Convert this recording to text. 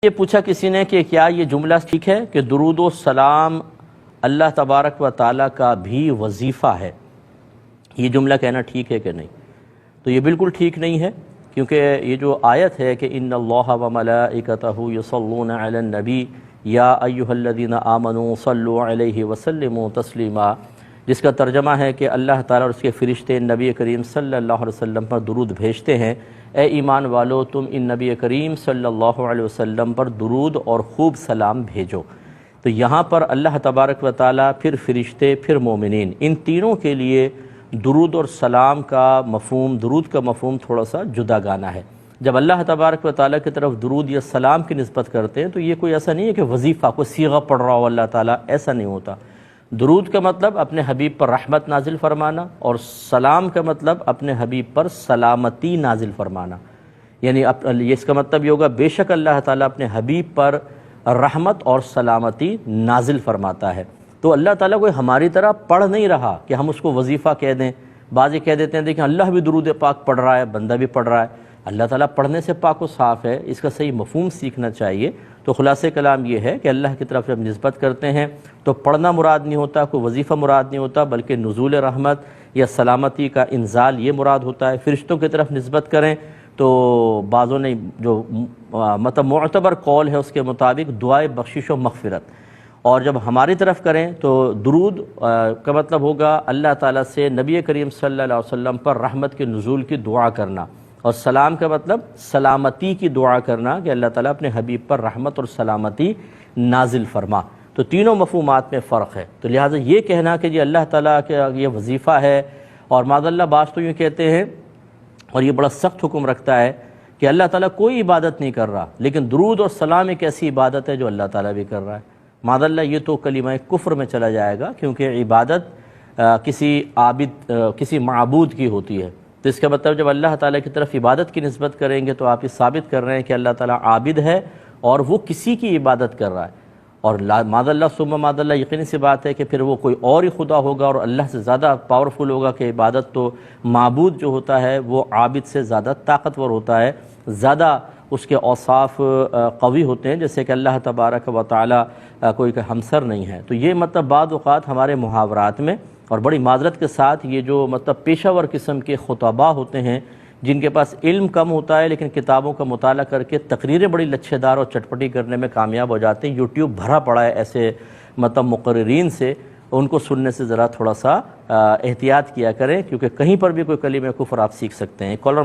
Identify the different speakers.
Speaker 1: یہ پوچھا کسی نے کہ کیا یہ جملہ ٹھیک ہے کہ درود و سلام اللہ تبارک و تعالیٰ کا بھی وظیفہ ہے؟ یہ جملہ کہنا ٹھیک ہے کہ نہیں؟ تو یہ بالکل ٹھیک نہیں ہے، کیونکہ یہ جو آیت ہے کہ ان اللہ و ملائکتہ یصلون علی النبی یا ایھا الذین آمنوا صلوا علیہ وسلموا تسلیما، جس کا ترجمہ ہے کہ اللہ تعالیٰ اور اس کے فرشتے نبی کریم صلی اللہ علیہ وسلم پر درود بھیجتے ہیں۔ اے ایمان والو، تم ان نبی کریم صلی اللہ علیہ وسلم پر درود اور خوب سلام بھیجو۔ تو یہاں پر اللہ تبارک و تعالیٰ، پھر فرشتے، پھر مومنین، ان تینوں کے لیے درود اور سلام کا مفہوم، درود کا مفہوم تھوڑا سا جدا گانہ ہے۔ جب اللہ تبارک و تعالیٰ کی طرف درود یا سلام کی نسبت کرتے ہیں تو یہ کوئی ایسا نہیں ہے کہ وظیفہ کوئی صیغہ پڑھ رہا ہو اللہ تعالیٰ، ایسا نہیں ہوتا۔ درود کا مطلب اپنے حبیب پر رحمت نازل فرمانا، اور سلام کا مطلب اپنے حبیب پر سلامتی نازل فرمانا، یعنی اس کا مطلب یہ ہوگا بے شک اللہ تعالیٰ اپنے حبیب پر رحمت اور سلامتی نازل فرماتا ہے۔ تو اللہ تعالیٰ کوئی ہماری طرح پڑھ نہیں رہا کہ ہم اس کو وظیفہ کہہ دیں۔ بعض یہ کہہ دیتے ہیں دیکھیں اللہ بھی درود پاک پڑھ رہا ہے، بندہ بھی پڑھ رہا ہے۔ اللہ تعالیٰ پڑھنے سے پاک و صاف ہے، اس کا صحیح مفہوم سیکھنا چاہیے۔ تو خلاصہ کلام یہ ہے کہ اللہ کی طرف جب نسبت کرتے ہیں تو پڑھنا مراد نہیں ہوتا، کوئی وظیفہ مراد نہیں ہوتا، بلکہ نزول رحمت یا سلامتی کا انزال یہ مراد ہوتا ہے۔ فرشتوں کی طرف نسبت کریں تو بعضوں نے جو مطلب معتبر قول ہے اس کے مطابق دعائے بخشش و مغفرت، اور جب ہماری طرف کریں تو درود کا مطلب ہوگا اللہ تعالیٰ سے نبی کریم صلی اللہ علیہ وسلم پر رحمت کے نزول کی دعا کرنا، اور سلام کا مطلب سلامتی کی دعا کرنا کہ اللہ تعالیٰ اپنے حبیب پر رحمت اور سلامتی نازل فرما۔ تو تینوں مفہومات میں فرق ہے۔ تو لہٰذا یہ کہنا کہ جی اللہ تعالیٰ کا یہ وظیفہ ہے، اور معاذ اللہ بعض تو یہ کہتے ہیں اور یہ بڑا سخت حکم رکھتا ہے کہ اللہ تعالیٰ کوئی عبادت نہیں کر رہا، لیکن درود اور سلام ایک ایسی عبادت ہے جو اللہ تعالیٰ بھی کر رہا ہے۔ معاذ اللہ یہ تو کلمہ کفر میں چلا جائے گا، کیونکہ عبادت کسی معبود کی ہوتی ہے۔ تو اس کا مطلب جب اللہ تعالیٰ کی طرف عبادت کی نسبت کریں گے تو آپ یہ ثابت کر رہے ہیں کہ اللہ تعالیٰ عابد ہے اور وہ کسی کی عبادت کر رہا ہے، اور معاذ اللہ ثم معاذ اللہ یقینی سی بات ہے کہ پھر وہ کوئی اور ہی خدا ہوگا اور اللہ سے زیادہ پاورفل ہوگا، کہ عبادت تو معبود جو ہوتا ہے وہ عابد سے زیادہ طاقتور ہوتا ہے، زیادہ اس کے اوصاف قوی ہوتے ہیں، جیسے کہ اللہ تبارک و تعالیٰ کوئی ہمسر نہیں ہے۔ تو یہ مطلب بعض اوقات ہمارے محاورات میں، اور بڑی معذرت کے ساتھ، یہ جو مطلب پیشہ ور قسم کے خطباء ہوتے ہیں جن کے پاس علم کم ہوتا ہے لیکن کتابوں کا مطالعہ کر کے تقریریں بڑی لچھے دار اور چٹپٹی کرنے میں کامیاب ہو جاتے ہیں، یوٹیوب بھرا پڑا ہے ایسے مطلب مقررین سے، ان کو سننے سے ذرا تھوڑا سا احتیاط کیا کریں، کیونکہ کہیں پر بھی کوئی کلمہ کفر آپ سیکھ سکتے ہیں۔ کالر